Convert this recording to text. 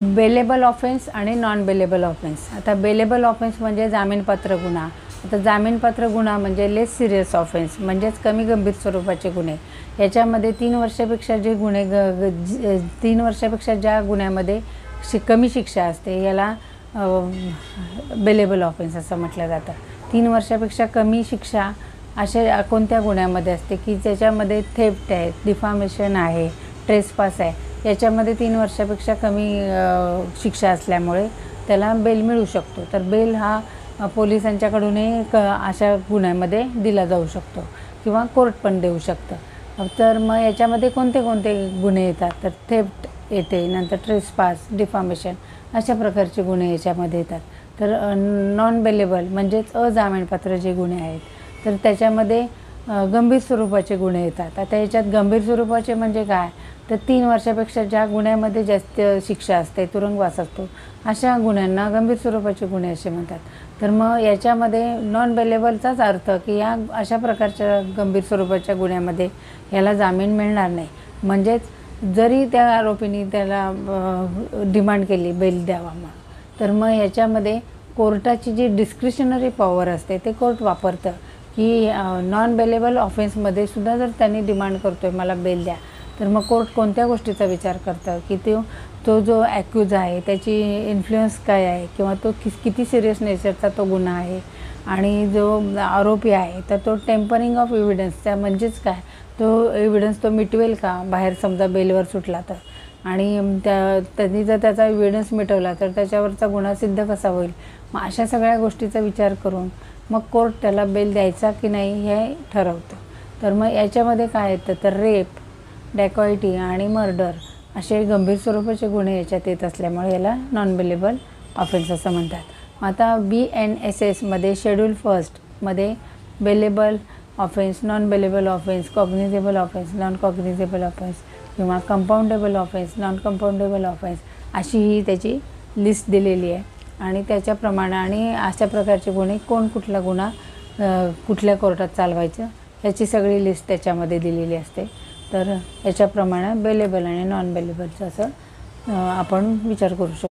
Bailable offence आणि non bailable offence. आता bailable offence म्हणजे जामीनपात्र गुन्हा। आता जामीनपात्र गुन्हा म्हणजे लेस सिरियस ऑफेन्स म्हणजेच कमी गंभीर स्वरूपाचे गुन्हे। याच्यामध्ये 3 वर्षापेक्षा जे गुन्हे 3 वर्षापेक्षा ज्या गुन्ह्यामध्ये कमी शिक्षा असते याला बेलेबल ऑफेन्स असं म्हटलं जातं। 3 वर्षापेक्षा कमी शिक्षा अशा कोणत्या गुन्ह्यामध्ये असते की ज्याच्यामध्ये थेफ्ट आहे, डिफामेशन आहे, ट्रेसपास आहे, याच्यामध्ये 3 वर्षापेक्षा कमी शिक्षा असल्यामुळे त्याला बेल मिळू शकतो। तर बेल हा पोलिसांच्याकडूनही अशा गुन्ह्यामध्ये दिला जाऊ शकतो किंवा कोर्ट पण देऊ शकतं। तर मग याच्यामध्ये कोणते कोणते गुन्हे येतात तर थेफ्ट येते, नंतर ट्रेसपास, डिफामेशन अशा प्रकारचे गुन्हे याच्यामध्ये येतात। तर नॉन बेलेबल म्हणजेच अजामीनपात्र जे गुन्हे आहेत तर त्याच्यामध्ये गंभीर स्वरूपाचे गुन्हे येतात। आता याच्यात गंभीर स्वरूपाचे म्हणजे काय तर 3 वर्षापेक्षा ज्या गुन्ह्यामध्ये जास्त शिक्षा असते, तुरुंगवास असतो, अशा गुन्ह्यांना गंभीर स्वरूपाचे गुन्हे असे म्हणतात। तर मग याच्यामध्ये नॉन बेलेबलचाच अर्थ की या अशा प्रकारच्या गंभीर स्वरूपाच्या गुन्ह्यामध्ये याला जामीन मिळणार नाही। म्हणजेच जरी त्या आरोपीने त्याला डिमांड केली बेल द्यावा तर मग याच्यामध्ये कोर्टाची जी डिस्क्रिशनरी पॉवर असते ते कोर्ट वापरतं की नॉन बेलेबल ऑफेन्समध्ये सुद्धा जर त्यांनी डिमांड करतोय मला बेल द्या तर मग कोर्ट कोणत्या गोष्टीचा विचार करतं की तो जो ॲक्यूज आहे त्याची इन्फ्लुएन्स काय आहे किंवा तो किती सिरियस नेचरचा तो गुन्हा आहे आणि जो आरोपी आहे तर तो टेम्परिंग ऑफ एव्हिडन्स त्या म्हणजेच काय तो एव्हिडन्स तो मिटवेल का बाहेर समजा बेलवर सुटला तर, आणि त्यांनी जर त्याचा एव्हिडन्स मिटवला तर त्याच्यावरचा गुन्हा सिद्ध कसा होईल। मग अशा सगळ्या गोष्टीचा विचार करून मग कोर्ट त्याला बेल द्यायचा की नाही हे ठरवतं। तर मग याच्यामध्ये काय येतं तर रेप, डॅकॉइटी आणि मर्डर असे गंभीर स्वरूपाचे गुन्हे याच्यात येत असल्यामुळे याला नॉन बेलेबल ऑफेन्स असं म्हणतात। आता BNSS मध्ये शेड्यूल फर्स्टमध्ये bailable offence, non bailable offence, cognizable offence, non cognizable offence किंवा compoundable offence, non compoundable offence अशी ही त्याची लिस्ट दिलेली आहे आणि त्याच्याप्रमाणे आणि अशा प्रकारचे गुन्हे कुठला गुन्हा कुठल्या कोर्टात चालवायचं याची सगळी लिस्ट त्याच्यामध्ये दिलेली असते। तर याच्याप्रमाणे बेलेबल आणि नॉन बेलेबलचं असं आपण विचार करू शकतो।